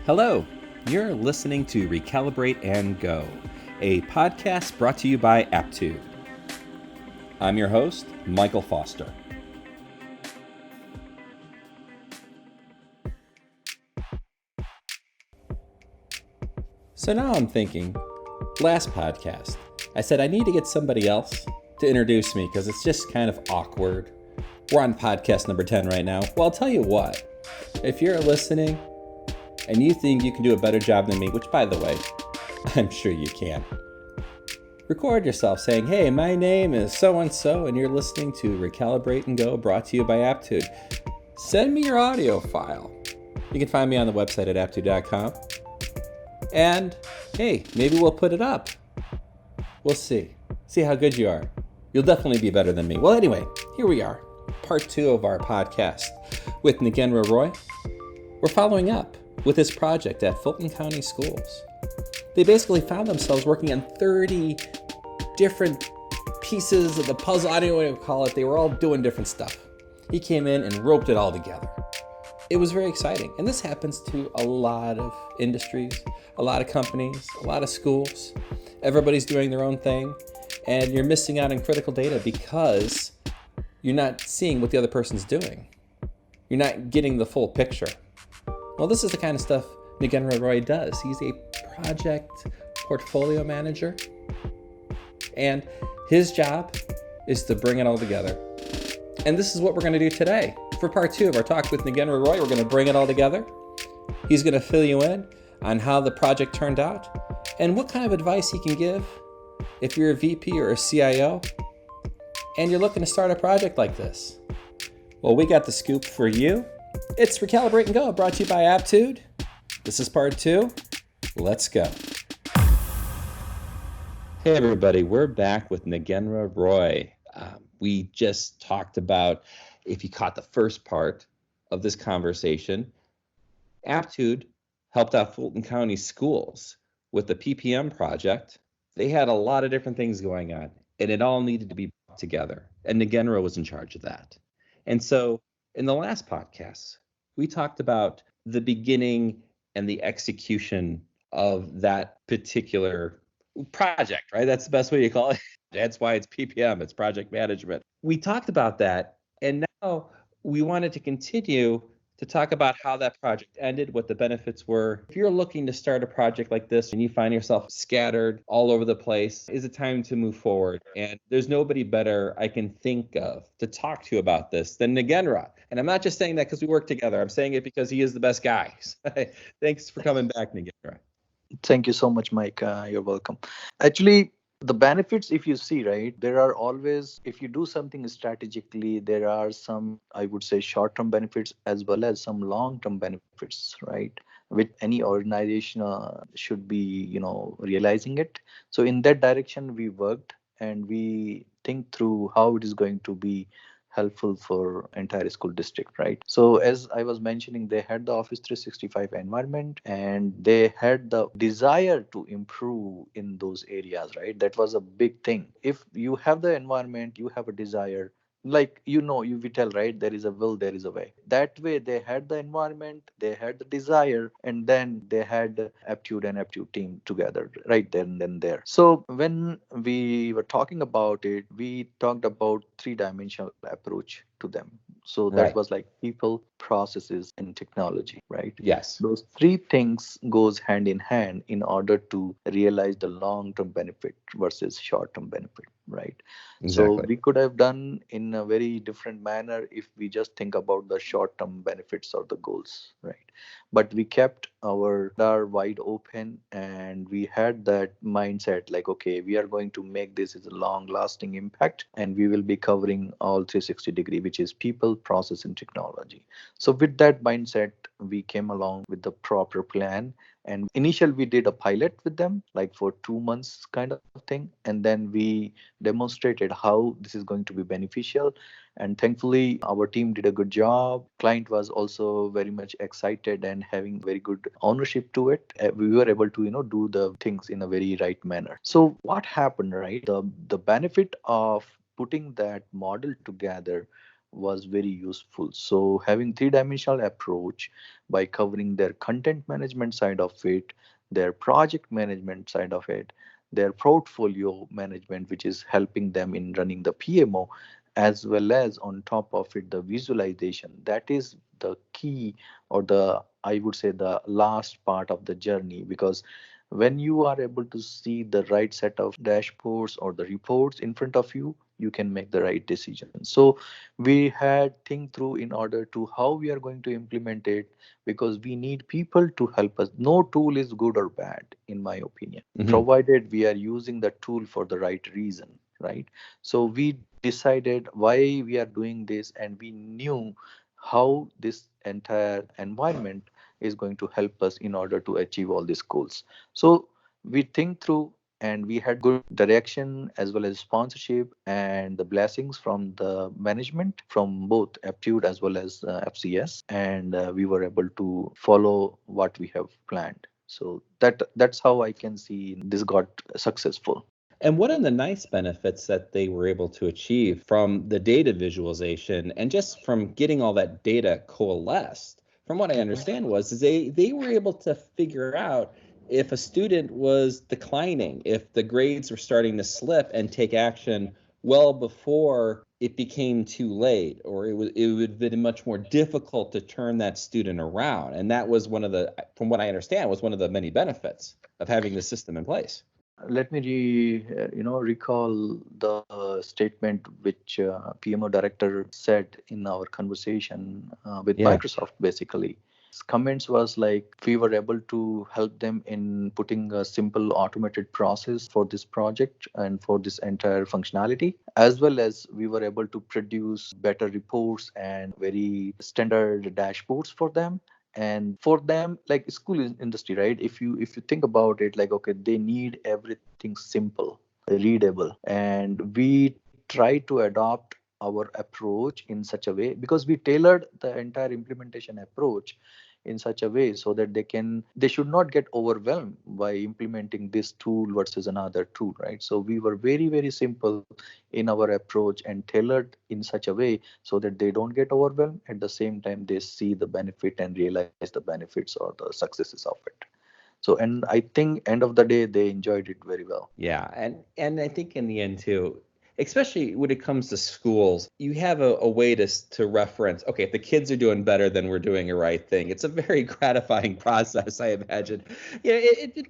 Hello, you're listening to Recalibrate and Go, a podcast brought to you by Aptude. I'm your host, Michael Foster. So now I'm thinking, last podcast, I said I need to get somebody else to introduce me because it's just kind of awkward. We're on podcast number 10 right now. Well, I'll tell you what, if you're listening and you think you can do a better job than me, which by the way, I'm sure you can, record yourself saying, hey, my name is so-and-so and you're listening to Recalibrate and Go, brought to you by Aptude. Send me your audio file. You can find me on the website at aptude.com. And hey, maybe we'll put it up. We'll see. See how good you are. You'll definitely be better than me. Well, anyway, here we are. Part 2 of our podcast with Nagendra Roy. We're following up with this project at Fulton County Schools. They basically found themselves working on 30 different pieces of the puzzle. I don't know what to call it. They were all doing different stuff. He came in and roped it all together. It was very exciting. And this happens to a lot of industries, a lot of companies, a lot of schools. Everybody's doing their own thing. And you're missing out on critical data because you're not seeing what the other person's doing. You're not getting the full picture. Well, this is the kind of stuff Nagendra Roy does. He's a project portfolio manager. And his job is to bring it all together. And this is what we're going to do today. For part 2 of our talk with Nagendra Roy, we're going to bring it all together. He's going to fill you in on how the project turned out and what kind of advice he can give if you're a VP or a CIO and you're looking to start a project like this. Well, we got the scoop for you. It's Recalibrate and Go, brought to you by Aptude. This is part 2. Let's go. Hey, everybody. We're back with Nagendra Roy. We just talked about, if you caught the first part of this conversation, Aptude helped out Fulton County Schools with the PPM project. They had a lot of different things going on, and it all needed to be brought together. And Nagendra was in charge of that. And so in the last podcast, we talked about the beginning and the execution of that particular project, right? That's the best way to call it. That's why it's PPM, it's project management. We talked about that, and now we wanted to continue to talk about how that project ended, what the benefits were. If you're looking to start a project like this and you find yourself scattered all over the place, is it time to move forward? And there's nobody better I can think of to talk to about this than Nagendra. And I'm not just saying that because we work together. I'm saying it because he is the best guy. Thanks for coming back, Nagendra. Thank you so much, Mike. You're welcome. Actually, the benefits, if you see, right, there are always, if you do something strategically, there are some, I would say, short-term benefits as well as some long-term benefits, right? Which any organization should be, realizing it. So in that direction, we worked and we think through how it is going to be helpful for entire school district, right? So as I was mentioning, they had the Office 365 environment and they had the desire to improve in those areas, right? That was a big thing. If you have the environment, you have a desire, like we tell, right, there is a will, there is a way. That way they had the environment, they had the desire, and then they had Aptude and Aptude team together right then and there. So when we were talking about it, we talked about 3-dimensional approach to them. So that was like people, processes, and technology, right? Yes. Those 3 things goes hand in hand in order to realize the long-term benefit versus short-term benefit, right? Exactly. So we could have done in a very different manner if we just think about the short-term benefits or the goals, right? But we kept our door wide open and we had that mindset like, okay, we are going to make this as a long-lasting impact and we will be covering all 360 degree, which is people, process, and technology. So with that mindset, we came along with the proper plan. And initially, we did a pilot with them, like for 2 months kind of thing. And then we demonstrated how this is going to be beneficial. And thankfully, our team did a good job. Client was also very much excited and having very good ownership to it. We were able to, do the things in a very right manner. So what happened, right? The benefit of putting that model together was very useful. So having three-dimensional approach by covering their content management side of it, their project management side of it, their portfolio management, which is helping them in running the PMO, as well as on top of it the visualization. That is the key, or the, I would say, the last part of the journey, because when you are able to see the right set of dashboards or the reports in front of you, you can make the right decision. So we had think through in order to how we are going to implement it, because we need people to help us. No tool is good or bad, in my opinion, Hmm. provided we are using the tool for the right reason, right? So we decided why we are doing this, and we knew how this entire environment is going to help us in order to achieve all these goals. So we think through, and we had good direction as well as sponsorship and the blessings from the management from both Aptude as well as FCS, and we were able to follow what we have planned. So that's how I can see this got successful. And what are the nice benefits that they were able to achieve from the data visualization and just from getting all that data coalesced? From what I understand was is they were able to figure out if a student was declining, if the grades were starting to slip, and take action well before it became too late, or it would have been much more difficult to turn that student around. And that was one of the, from what I understand, was one of the many benefits of having the system in place. Let me recall the statement which PMO director said in our conversation with Yeah. Microsoft. Basically, his comments was like we were able to help them in putting a simple automated process for this project and for this entire functionality, as well as we were able to produce better reports and very standard dashboards for them. And for them, like school industry, right, if you think about it, like, okay, they need everything simple, readable, and we try to adopt our approach in such a way, because we tailored the entire implementation approach in such a way so that they should not get overwhelmed by implementing this tool versus another tool, right? So we were very very simple in our approach and tailored in such a way so that they don't get overwhelmed. At the same time, they see the benefit and realize the benefits or the successes of it. So, and I think end of the day, they enjoyed it very well. Yeah, and I think in the end too, especially when it comes to schools, you have a way to reference. Okay, if the kids are doing better, then we're doing a right thing. It's a very gratifying process, I imagine. Yeah,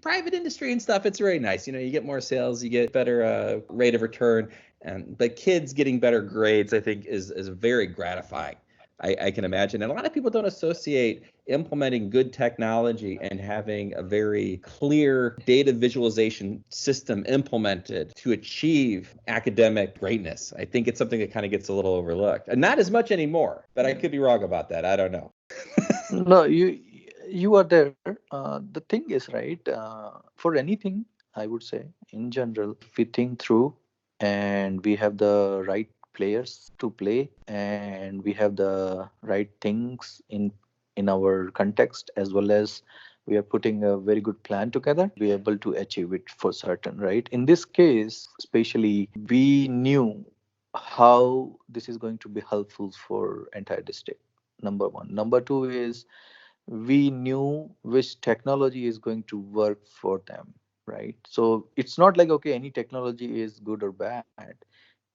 private industry and stuff, it's very nice. You get more sales, you get better rate of return, and but kids getting better grades, I think, is very gratifying. I can imagine. And a lot of people don't associate implementing good technology and having a very clear data visualization system implemented to achieve academic greatness. I think it's something that kind of gets a little overlooked. And not as much anymore, but I could be wrong about that. I don't know. No, you are there. The thing is, right? For anything, I would say in general, if we think through and we have the right players to play and we have the right things in our context, as well as we are putting a very good plan together, we are able to achieve it for certain, right? In this case, especially, we knew how this is going to be helpful for entire district. Number one. Number two is we knew which technology is going to work for them, right? So it's not like, okay, any technology is good or bad.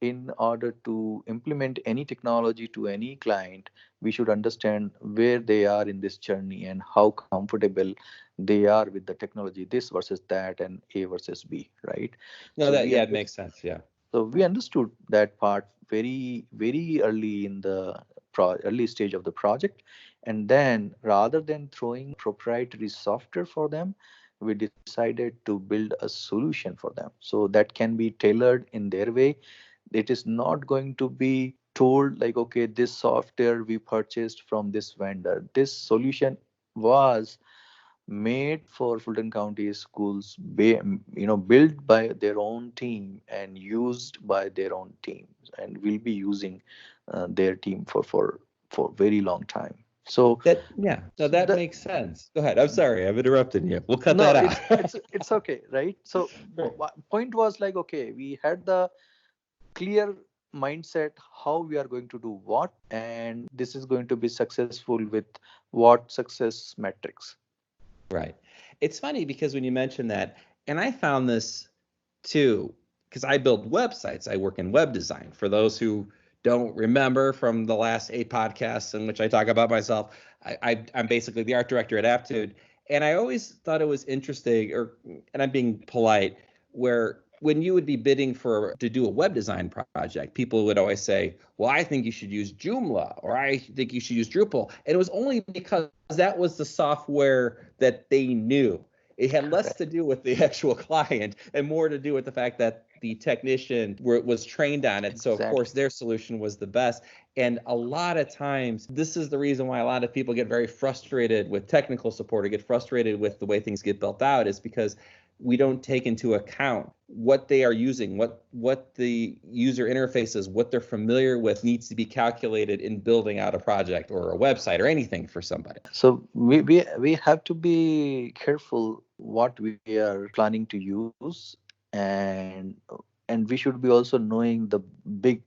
In order to implement any technology to any client, we should understand where they are in this journey and how comfortable they are with the technology, this versus that, and A versus B, right? No, So that, we yeah, it understand. makes sense. Yeah. So we understood that part very, very early in the early stage of the project. And then rather than throwing proprietary software for them, we decided to build a solution for them. So that can be tailored in their way. It is not going to be told like, okay, this software we purchased from this vendor. This solution was made for Fulton County Schools, built by their own team and used by their own teams, and will be using their team for very long time. So, Yeah, no, so that that makes sense. Go ahead. I'm sorry, I've interrupted you. We'll cut no, that it's out. it's okay, right? So point was like, okay, we had the clear mindset how we are going to do what, and this is going to be successful with what success metrics. Right. It's funny because when you mention that, and I found this too, because I build websites, I work in web design. For those who don't remember from the last 8 podcasts in which I talk about myself, I'm basically the art director at Aptude. And I always thought it was interesting, and I'm being polite, where when you would be bidding for to do a web design project, people would always say, well, I think you should use Joomla, or I think you should use Drupal. And it was only because that was the software that they knew. It had less to Correct. do with the actual client and more to do with the fact that the technician was trained on it. So, of Exactly. course, their solution was the best. And a lot of times, this is the reason why a lot of people get very frustrated with technical support or get frustrated with the way things get built out, is because we don't take into account what they are using, what the user interface is, what they're familiar with needs to be calculated in building out a project or a website or anything for somebody. So we have to be careful what we are planning to use, and and we should be also knowing the big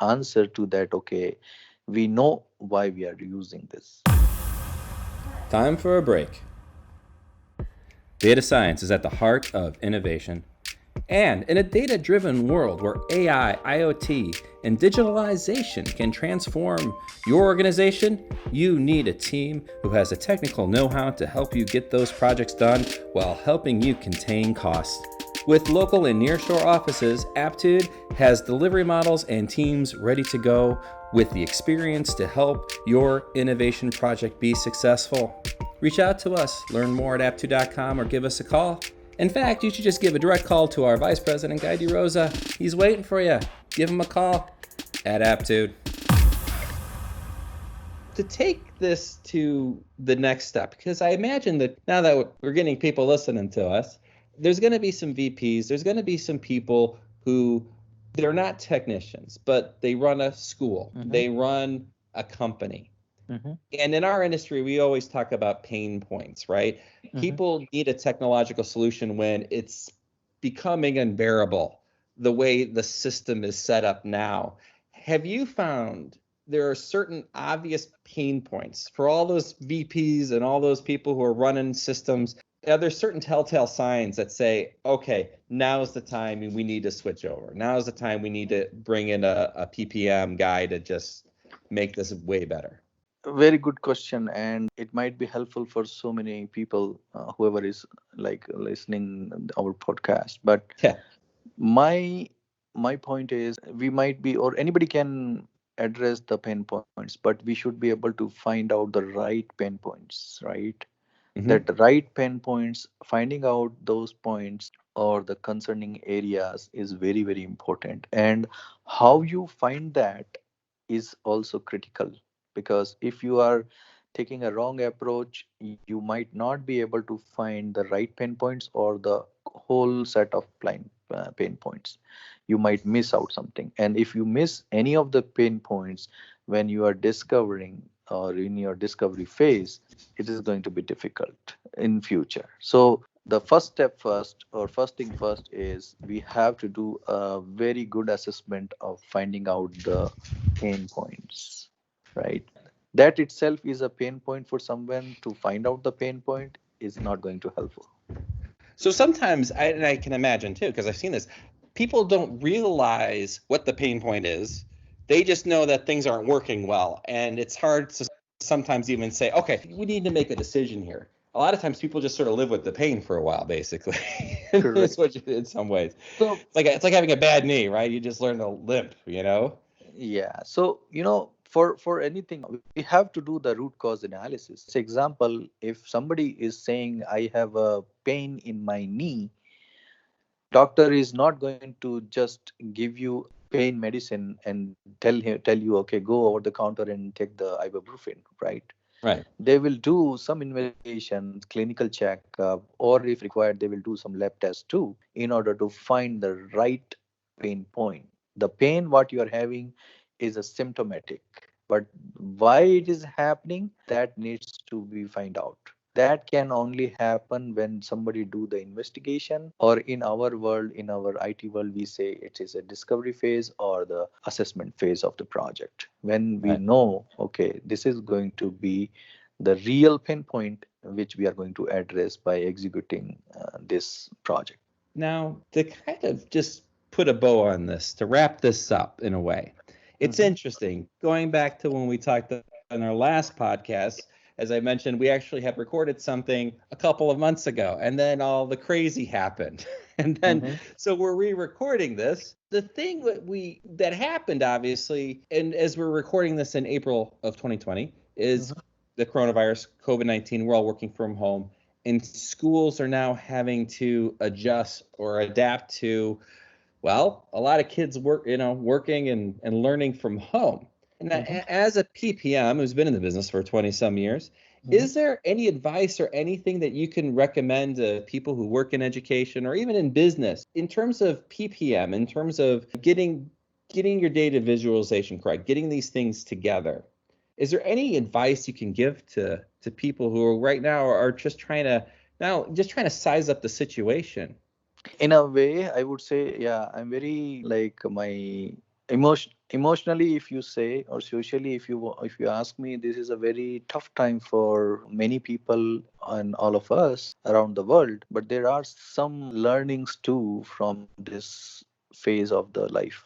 answer to that. Okay, we know why we are using this. Time for a break. Data science is at the heart of innovation. And in a data driven world where AI, IoT, and digitalization can transform your organization, you need a team who has the technical know how to help you get those projects done while helping you contain costs. With local and nearshore offices, Aptude has delivery models and teams ready to go with the experience to help your innovation project be successful. Reach out to us, learn more at aptude.com, or give us a call. In fact, you should just give a direct call to our Vice President, Guy DeRosa. He's waiting for you. Give him a call at Aptude. To take this to the next step, because I imagine that now that we're getting people listening to us, there's going to be some VPs, there's going to be some people who they're not technicians, but they run a school, they run a company. And in our industry, we always talk about pain points, right? People need a technological solution when it's becoming unbearable the way the system is set up now. Have you found there are certain obvious pain points for all those VPs and all those people who are running systems? Are there certain telltale signs that say, okay, now's the time we need to switch over? Now's the time we need to bring in a PPM guy to just make this way better? Very good question, and it might be helpful for so many people, whoever is like listening our podcast. But Yeah. my my point is, we might be, or anybody can address the pain points, but we should be able to find out the right pain points, right? That the right pain points, finding out those points or the concerning areas is very, very important. And how you find that is also critical, because if you are taking a wrong approach, you might not be able to find the right pain points or the whole set of pain points. You might miss out something, and if you miss any of the pain points when you are discovering or in your discovery phase, it is going to be difficult in future. So the first step first, or first thing first, is we have to do a very good assessment of finding out the pain points, right? That itself is a pain point. For someone to find out the pain point is not going to helpful. So sometimes, and I can imagine too, because I've seen this, people don't realize what the pain point is. They just know that things aren't working well. And it's hard to sometimes even say, okay, we need to make a decision here. A lot of times people just sort of live with the pain for a while, basically. That's Correct. what you, in some ways. So It's like having a bad knee, right? You just learn to limp, you know? yeah, so for anything, we have to do the root cause analysis. Example, if somebody is saying I have a pain in my knee, doctor is not going to just give you pain medicine and tell you, okay, go over the counter and take the ibuprofen, right? Right. They will do some investigation, clinical checkup, or if required, they will do some lab tests too in order to find the right pain point. The pain what you are having is a symptomatic, but why it is happening, that needs to be find out. that can only happen when somebody do the investigation, or in our world, in our IT world, we say it is a discovery phase or the assessment phase of the project, when we Right. know, okay, this is going to be the real pinpoint which we are going to address by executing this project. Now, to kind of just put a bow on this, to wrap this up in a way, it's Mhm. interesting. Going back to when we talked on our last podcast, as I mentioned, we actually had recorded something a couple of months ago, and then all the crazy happened. And then, Mhm. so we're re-recording this. The thing that happened, obviously, and as we're recording this in April of 2020, is Mhm. the coronavirus, COVID-19. We're all working from home, and schools are now having to adjust or adapt to, well, a lot of kids working and learning from home. And Mhm. as a PPM who's been in the business for 20 some years, Mhm. is there any advice or anything that you can recommend to people who work in education or even in business in terms of PPM, in terms of getting your data visualization correct, getting these things together? Is there any advice you can give to people who are right now are just trying to size up the situation? In a way, I would say, yeah, I'm very like my emotionally, if you say, or socially, if you ask me, this is a very tough time for many people and all of us around the world. But there are some learnings too from this phase of the life.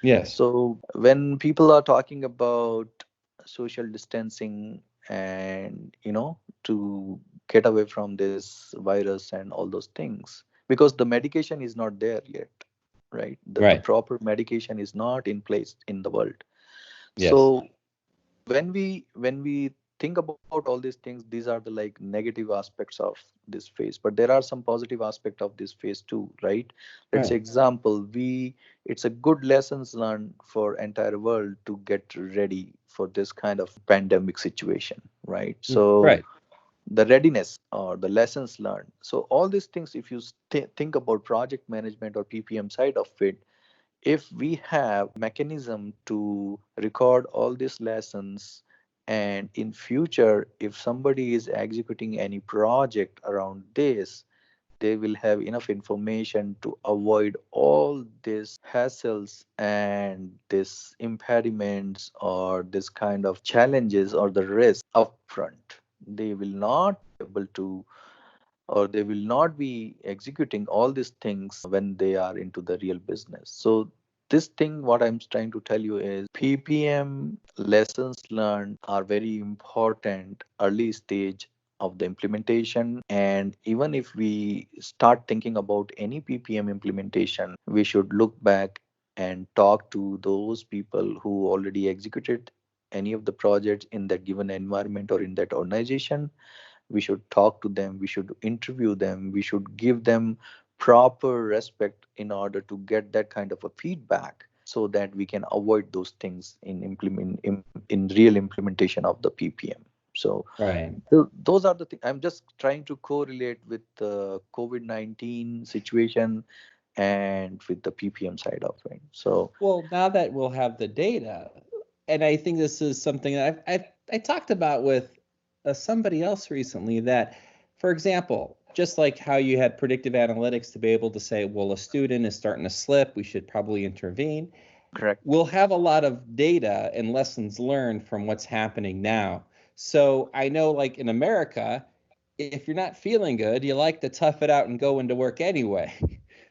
Yes. So when people are talking about social distancing and to get away from this virus and all those things, because the medication is not there yet, right? The Right. proper medication is not in place in the world. Yes. So when we think about all these things, these are the like negative aspects of this phase, but there are some positive aspect of this phase too, right? Let's say Right. example, we it's a good lessons learned for entire world to get ready for this kind of pandemic situation, right? So Right. the readiness or the lessons learned, so all these things, if you think about project management or ppm side of it, if we have mechanism to record all these lessons, and in future if somebody is executing any project around this, they will have enough information to avoid all these hassles and this impediments or this kind of challenges or the risk upfront. They will not be able to, or they will not be executing all these things when they are into the real business. So this thing, what I'm trying to tell you is ppm lessons learned are very important early stage of the implementation. And even if we start thinking about any ppm implementation, we should look back and talk to those people who already executed any of the projects in that given environment or in that organization. We should talk to them, we should interview them, we should give them proper respect in order to get that kind of a feedback, so that we can avoid those things in real implementation of the ppm. So Right. those are the things I'm just trying to correlate with the covid-19 situation and with the ppm side of it. So Well, now that we'll have the data, and I think this is something that I talked about with somebody else recently that, for example, just like how you had predictive analytics to be able to say, well, a student is starting to slip, we should probably intervene. correct. We'll have a lot of data and lessons learned from what's happening now. So I know, like in America, if you're not feeling good, you like to tough it out and go into work anyway.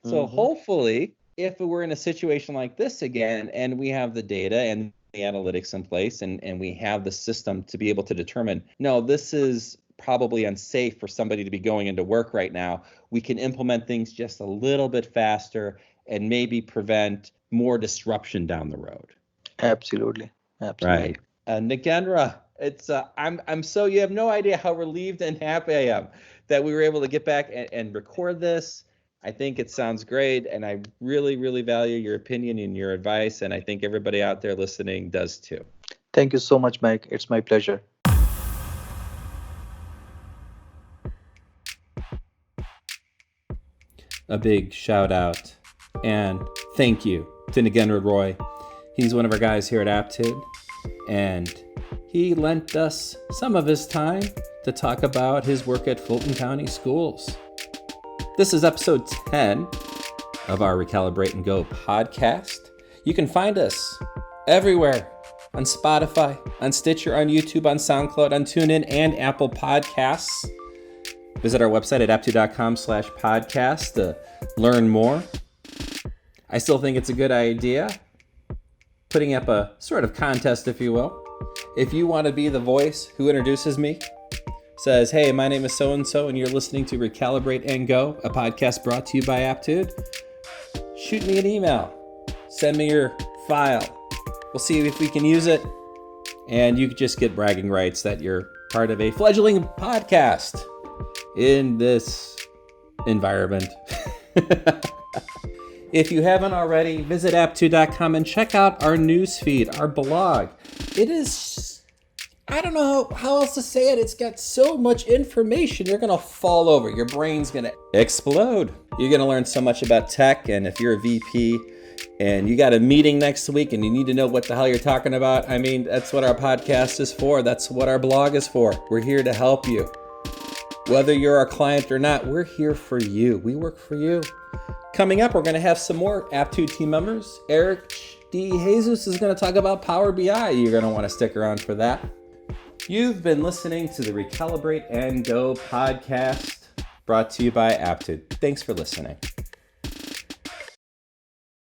So Hmm. hopefully, if we're in a situation like this again and we have the data and the analytics in place and we have the system to be able to determine, no, this is probably unsafe for somebody to be going into work right now, we can implement things just a little bit faster and maybe prevent more disruption down the road. Absolutely. Right. Absolutely. Nagendra, it's I'm so you have no idea how relieved and happy I am that we were able to get back and record this. I think it sounds great, and I really, really value your opinion and your advice, and I think everybody out there listening does too. Thank you so much, Mike. It's my pleasure. A big shout out and thank you to Nagendra Roy. He's one of our guys here at Aptude, and he lent us some of his time to talk about his work at Fulton County Schools. This is episode 10 of our Recalibrate and Go podcast. You can find us everywhere on Spotify, on Stitcher, on YouTube, on SoundCloud, on TuneIn, and Apple Podcasts. Visit our website at aptude.com/podcast to learn more. I still think it's a good idea, putting up a sort of contest, if you will. If you want to be the voice who introduces me, says, hey, my name is so-and-so, and you're listening to Recalibrate and Go, a podcast brought to you by Aptude, shoot me an email. Send me your file. We'll see if we can use it. And you just get bragging rights that you're part of a fledgling podcast in this environment. If you haven't already, visit aptude.com and check out our newsfeed, our blog. It is, I don't know how else to say it. It's got so much information, you're going to fall over. Your brain's going to explode. You're going to learn so much about tech, and if you're a VP and you got a meeting next week and you need to know what the hell you're talking about, I mean, that's what our podcast is for. That's what our blog is for. We're here to help you. Whether you're our client or not, we're here for you. We work for you. Coming up, we're going to have some more Aptude team members. Eric D. Jesus is going to talk about Power BI. You're going to want to stick around for that. You've been listening to the Recalibrate and Go podcast, brought to you by Aptude. Thanks for listening.